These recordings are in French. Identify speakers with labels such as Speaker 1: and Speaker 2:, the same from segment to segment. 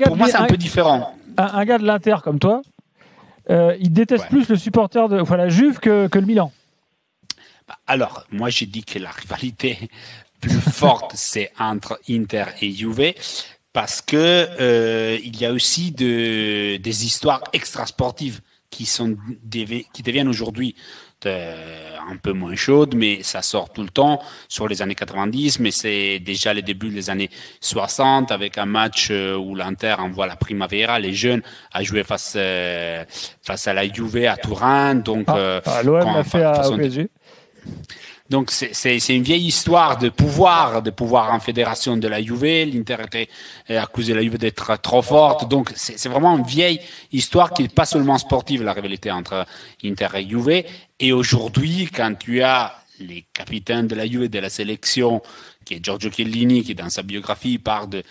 Speaker 1: Pour moi, c'est un peu différent.
Speaker 2: Un gars de l'Inter comme toi, il déteste plus le supporter de la Juve que le Milan.
Speaker 1: Alors, moi, j'ai dit que la rivalité plus forte, c'est entre Inter et Juve, parce que il y a aussi des histoires extrasportives qui deviennent aujourd'hui un peu moins chaudes, mais ça sort tout le temps sur les années 90, mais c'est déjà le début des années 60 avec un match où l'Inter envoie la Primavera, les jeunes, à jouer face à la Juve à Turin. Donc,
Speaker 2: l'OM l'a fait au PSG.
Speaker 1: Donc c'est une vieille histoire de pouvoir en fédération de la Juve. L'Inter était accusé la Juve d'être trop forte. Donc c'est vraiment une vieille histoire qui n'est pas seulement sportive, la rivalité entre Inter et Juve. Et aujourd'hui, quand tu as les capitaines de la Juve et de la sélection, qui est Giorgio Chiellini, qui dans sa biographie parle de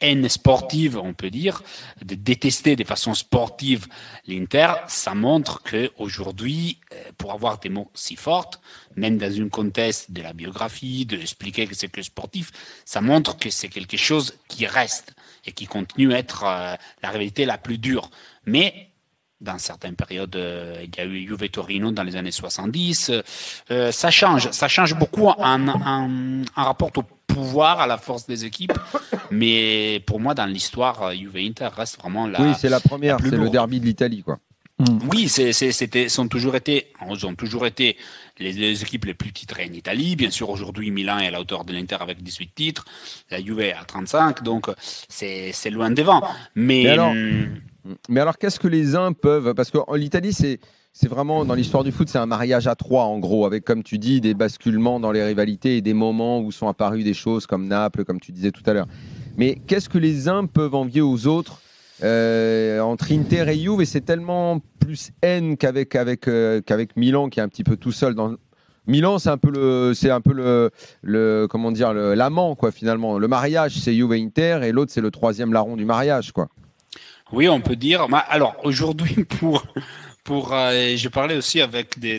Speaker 1: haine sportive, on peut dire, de détester de façon sportive l'Inter, ça montre qu'aujourd'hui, pour avoir des mots si forts, même dans une contexte de la biographie, de expliquer que c'est que sportif, ça montre que c'est quelque chose qui reste et qui continue à être la réalité la plus dure. Mais dans certaines périodes, il y a eu Juve Torino dans les années 70. Ça change beaucoup en rapport au pouvoir, à la force des équipes. Mais pour moi, dans l'histoire, Juve Inter reste vraiment
Speaker 3: Oui, c'est la première,
Speaker 1: c'est
Speaker 3: le derby de l'Italie, quoi.
Speaker 1: Oui, ont toujours été les équipes les plus titrées en Italie. Bien sûr, aujourd'hui, Milan est à la hauteur de l'Inter avec 18 titres, la Juve à 35, donc c'est loin devant.
Speaker 3: Mais alors, qu'est-ce que les uns peuvent... Parce que l'Italie, c'est vraiment, dans l'histoire du foot, c'est un mariage à trois, en gros, avec, comme tu dis, des basculements dans les rivalités et des moments où sont apparues des choses comme Naples, comme tu disais tout à l'heure. Mais qu'est-ce que les uns peuvent envier aux autres entre Inter et Juve? Et c'est tellement plus haine qu'avec Milan, qui est un petit peu tout seul dans... Milan, c'est un peu comment dire, l'amant, quoi, finalement. Le mariage, c'est Juve et Inter, et l'autre, c'est le troisième larron du mariage, quoi.
Speaker 1: Oui, on peut dire. Alors, aujourd'hui, je parlais aussi avec une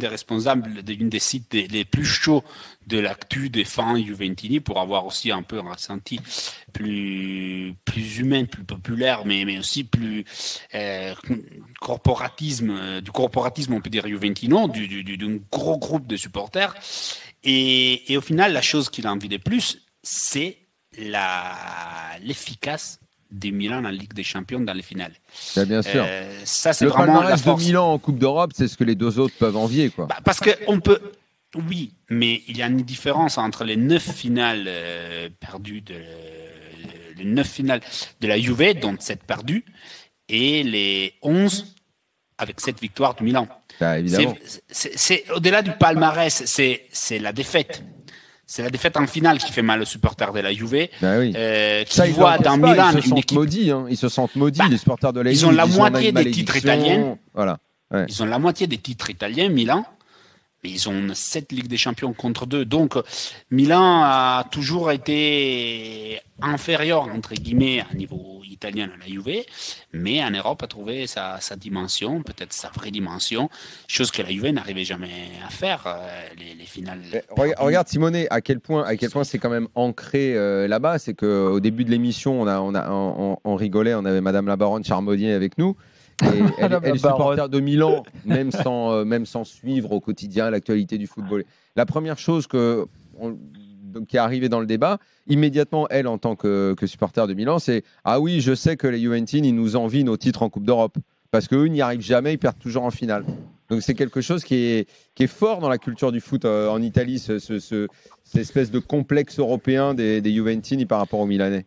Speaker 1: des responsables d'une des sites les plus chauds de l'actu des fans Juventini pour avoir aussi un peu un ressenti plus humain, plus populaire, mais aussi plus corporatisme, on peut dire Juventino, d'un gros groupe de supporters. Et au final, la chose qu'il a envie de plus, c'est l'efficace de Milan en Ligue des Champions dans les finales.
Speaker 3: Bien sûr.
Speaker 1: Ça, c'est
Speaker 3: le
Speaker 1: vraiment
Speaker 3: palmarès de Milan en Coupe d'Europe, c'est ce que les deux autres peuvent envier, quoi.
Speaker 1: Parce que on peut, oui, mais il y a une différence entre les 9 finales perdues les 9 finales de la Juve, dont 7 perdues, et les 11 avec 7 victoires du Milan.
Speaker 3: Évidemment.
Speaker 1: C'est au-delà du palmarès, c'est la défaite. C'est la défaite en finale qui fait mal aux supporters de la Juve.
Speaker 3: Oui.
Speaker 1: Qui voient dans Milan
Speaker 3: une équipe maudite. Ils se sentent maudits, les supporters de la Juve.
Speaker 1: Ils ont la moitié des titres italiens.
Speaker 3: Voilà. Ouais.
Speaker 1: Ils ont la moitié des titres italiens, Milan. Mais ils ont 7 Ligues des Champions contre 2. Donc, Milan a toujours été inférieur, entre guillemets, à niveau italien à la Juve. Mais en Europe, a trouvé sa dimension, peut-être sa vraie dimension, chose que la Juve n'arrivait jamais à faire, les finales.
Speaker 3: Regarde, Simone, à quel point c'est quand même ancré là-bas. C'est qu'au début de l'émission, on rigolait, on avait Madame la Baronne Charmodier avec nous. Et elle est supporter de Milan, même sans suivre au quotidien l'actualité du football. La première chose qui est arrivée dans le débat, immédiatement, elle, en tant que supporter de Milan, c'est « Ah oui, je sais que les Juventines, ils nous envient nos titres en Coupe d'Europe. » Parce qu'eux n'y arrivent jamais, ils perdent toujours en finale. Donc c'est quelque chose qui est fort dans la culture du foot en Italie, cette espèce de complexe européen des Juventini par rapport aux Milanais.